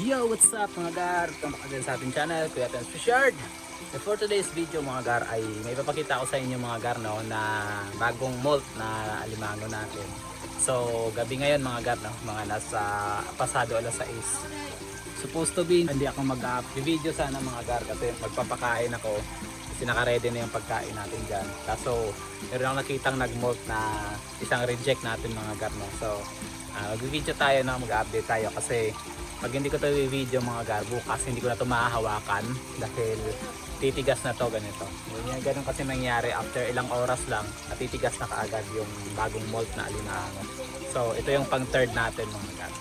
Yo, what's up mga gar? Welcome again sa ating channel, Kuya Tens Fishard. And for today's video mga gar ay may papakita ko sa inyo mga gar no, na bagong molt na alimango natin. So gabi ngayon mga gar no, mga nasa pasado alas 6. Supposed to be hindi ako mag-video sana mga gar kasi magpapakain ako. Kasi naka-ready na yung pagkain natin dyan. Kaso meron akong nakitang nag-molt na isang reject natin mga gar no. So mag-video tayo na mag-update tayo kasi pag hindi ko ito i-video mga gar, bukas hindi ko na ito mahahawakan dahil titigas na to ganito. Ganun kasi nangyari after ilang oras lang, natitigas na kaagad yung bagong molt na alimango. So ito yung pang third natin mga gar.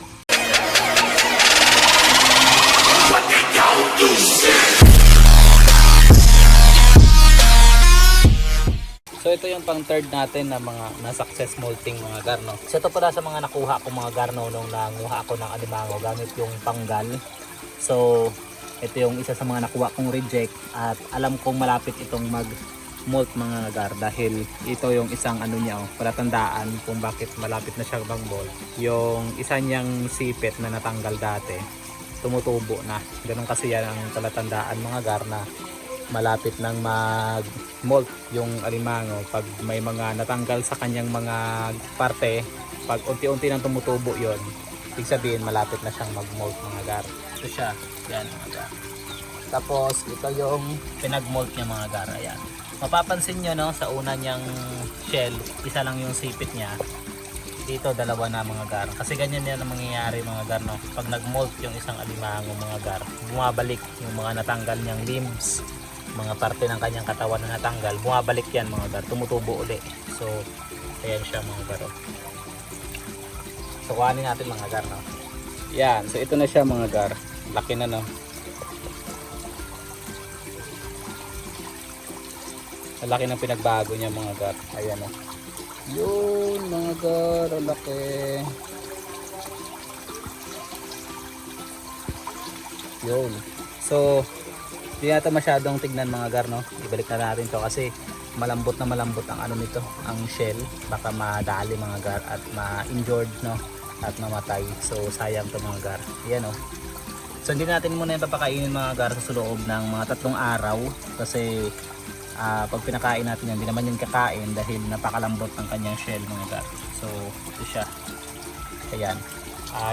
So ito yung pang third natin na mga na-success molting mga gar no. So ito pala sa mga nakuha ko mga gar no, nung nanguha ako ng alimango gamit yung panggal. So ito yung isa sa mga nakuha kong reject at alam kong malapit itong mag-molt mga gar dahil ito yung isang ano niya palatandaan kung bakit malapit na siya mag-molt. Yung isa niyang sipit na natanggal dati tumutubo na. Ganun kasi yan ang palatandaan mga gar na malapit nang mag-molt yung alimango. Pag may mga natanggal sa kanyang mga parte, pag unti-unti nang tumutubo yon, ibig sabihin malapit na siyang mag-molt mga gar. Ito siya, yan mga gar. Tapos ito yung pinag-molt niya mga gar. Ayan. Mapapansin nyo no, sa una niyang shell, isa lang yung sipit niya. Dito dalawa na mga gar. Kasi ganyan yan ang mangyayari mga gar no. Pag nag-molt yung isang alimango mga gar, bumabalik yung mga natanggal niyang limbs, mga parte ng kanyang katawan na natanggal, bumabalik yan mga gar, tumutubo uli. So ayan siya mga gar. So kuhanin natin mga gar no. Yan, so ito na siya mga gar, laki na no. Laki ng pinagbago niya mga gar. Ayan no. Yun mga gar, laki. Yun. So hindi natin masyadong tignan mga gar no. Ibalik na natin to kasi malambot na malambot ang ano nito, ang shell. Baka madali mga gar at ma-injured no at mamatay. So sayang to mga gar. Ayan oh. So hindi natin muna yung papakainin mga gar sa loob ng mga 3 araw kasi pag pinakain natin yan, hindi naman yung kakain dahil napakalambot ng kanyang shell mga gar. So ito siya. Ayan.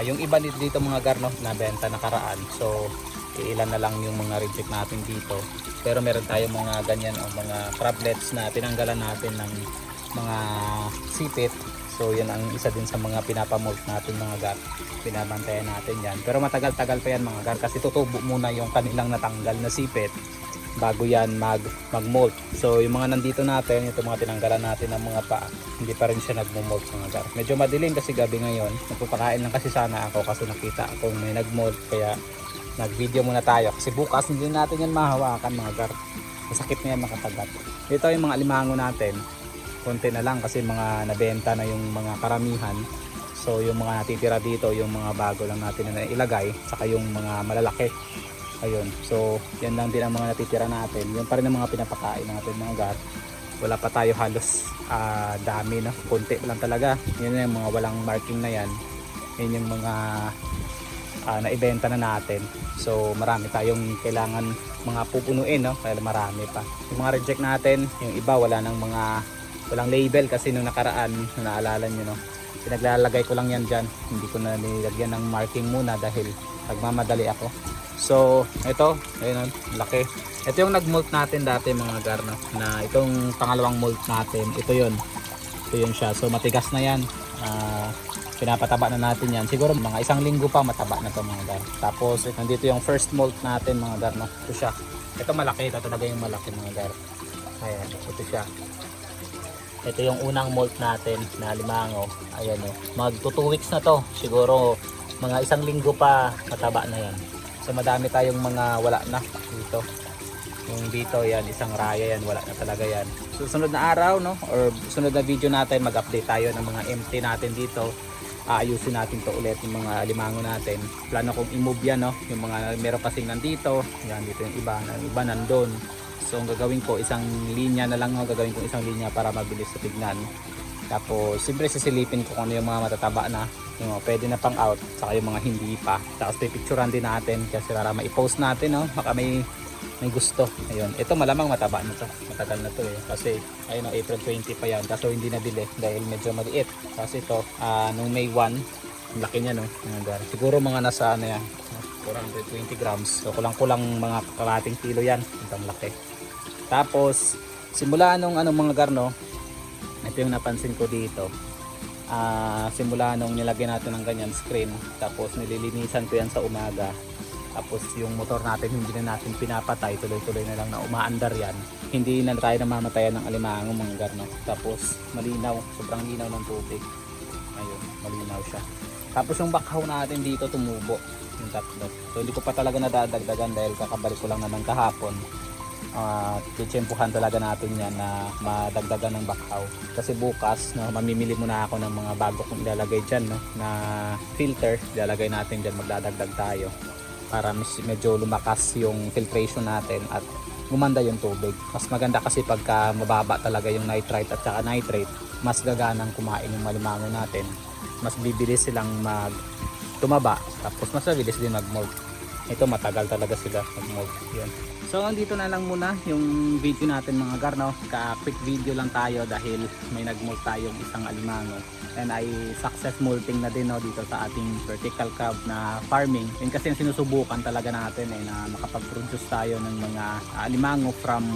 Yung iba dito mga gar no, nabenta nakaraan. So ilan na lang yung mga reject natin dito, pero meron tayong mga ganyan o mga crablets na tinanggalan natin ng mga sipit. So yan ang isa din sa mga pinapamolt natin mga gar, binabantayan natin yan, pero matagal-tagal pa yan mga gar kasi tutubo muna yung kanilang natanggal na sipit bago yan mag-molt. So yung mga nandito natin, ito mga tinanggalan natin ng mga paa, hindi pa rin siya nag-molt mga gar. Medyo madilim kasi gabi ngayon, nagpapakain lang kasi sana ako kasi nakita akong may nag-molt, kaya nag-video muna tayo kasi bukas hindi natin yan mahawakan mga gar. Masakit na yan makatagat. Dito yung mga alimango natin, konti na lang kasi mga nabenta na yung mga karamihan. So yung mga natitira dito, yung mga bago lang natin na ilagay, saka yung mga malalaki. Ayun, so yan lang din ang mga natitira natin. Yung pa rin ang mga pinapakain natin mga gar. Wala pa tayo halos dami no, konti lang talaga. Yan yung mga walang marking na yan. Yan yung mga naibenta na natin. So marami tayong kailangan mga pupunuin no, kaya marami pa. Yung mga reject natin, yung iba wala nang walang label kasi nung nakaraan, naalala nyo no, pinaglalagay ko lang yan dyan, hindi ko na nilagyan ng marking muna dahil nagmamadali ako. So ito, ayun, laki. Ito yung nag-molt natin dati mga gar no, na itong pangalawang molt natin, ito yun siya. So matigas na yan, pinapataba na natin yan, siguro mga 1 linggo pa mataba na to mga gar. Tapos nandito yung first molt natin mga gar no, ito siya. Ito malaki, ito talaga yung malaki mga gar. Ayan, ito siya. Ito yung unang molt natin na alimango. Ayan o, mag 2 weeks na to, siguro mga 1 linggo pa mataba na yan. So madami tayong mga wala na dito. Yung dito yan, isang raya yan, wala na talaga yan. Susunod na araw no, or sunod na video natin, mag-update tayo ng mga empty natin dito. Aayusin natin to ulit yung mga alimango natin. Plano kong i-move yan no, yung mga meron kasing nandito, yan dito yung iba nandun. So ang gagawin ko isang linya na lang, gagawin ko isang linya para mabilis sa tignan. Tapos siyempre sisilipin ko kung ano yung mga matataba na, yung mga pwede na pang out, saka yung mga hindi pa. Tapos pipicturean din natin kasi para mai-post natin, no? Baka may gusto. Ayun, ito malamang mataba na to. Matagal na to eh. Kasi ayun, no, April 20 pa yan. Kaso hindi nabili dahil medyo maliit. Kasi ito, nung May 1, ang laki niya, no? Siguro mga nasa ano yan, 420 grams. So kulang-kulang mga kalating kilo yan. Itong laki. Tapos simula nung mga garno, ito yung napansin ko dito. Simula nung nilagyan natin ng ganyan screen, tapos nililinisan ko yan sa umaga. Tapos yung motor natin hindi na natin pinapatay, tuloy-tuloy na lang na umaandar yan. Hindi na tayo namamatayan ng alimango mga garno. Tapos malinaw, sobrang linaw ng tubig. Ayun, malinaw siya. Tapos yung bakhaw natin dito tumubo, yung tatlo. So hindi ko pa talaga nadadagdagan dahil kakabalik ko lang naman kahapon. Titsempuhan talaga natin yan na madagdagan ng bakhaw. Kasi bukas, no, mamimili muna ako ng mga bago kong ilalagay dyan, no, na filter. Ilalagay natin dyan, magdadagdag tayo para medyo lumakas yung filtration natin at gumanda yung tubig. Mas maganda kasi pagka mababa talaga yung nitrite at saka nitrate, mas gaganang kumain yung malimango natin. Mas bibilis silang tumaba, tapos mas mabilis din mag-mold. Ito matagal talaga sila mag-mold. Yun. So dito na lang muna yung video natin mga garno. Quick video lang tayo dahil may nag-mold tayong isang alimango. And ay success molting na din, no, dito sa ating vertical crab na farming. Yun kasi yung sinusubukan talaga natin na makapag-produce tayo ng mga alimango from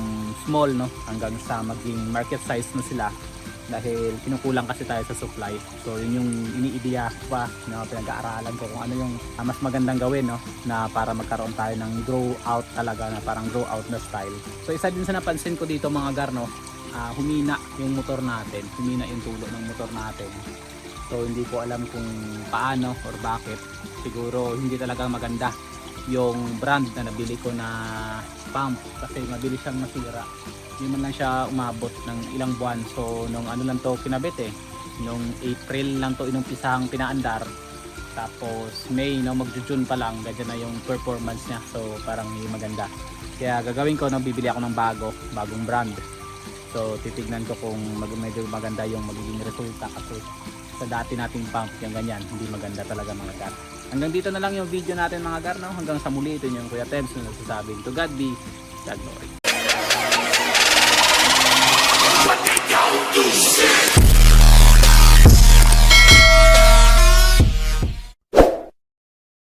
small, no, hanggang sa maging market size na sila. Dahil kinukulang kasi tayo sa supply. So yun yung iniideya pa na pinag-aaralan ko kung ano yung mas magandang gawin, no, na para magkaroon tayo ng grow out talaga, na parang grow out na style. So isa din sa napansin ko dito mga garno, humina yung motor natin, humina yung tulo ng motor natin. So hindi ko alam kung paano or bakit. Siguro hindi talaga maganda yung brand na nabili ko na pump kasi mabilis siyang masira. Hindi man lang siya umabot ng ilang buwan. So nung ano lang to kinabit nung April lang to inumpisang pinaandar. Tapos May, no, mag-June pa lang, ganyan na yung performance niya. So parang hindi maganda. Kaya gagawin ko, no, bibili ako ng bagong brand. So titignan ko kung medyo maganda yung magiging resulta kasi sa dati nating pump yung ganyan, hindi maganda talaga mga gar. Hanggang dito na lang yung video natin mga gar, no? Hanggang sa muli, ito yung Kuya Tebs na nagsasabing to God be God glory.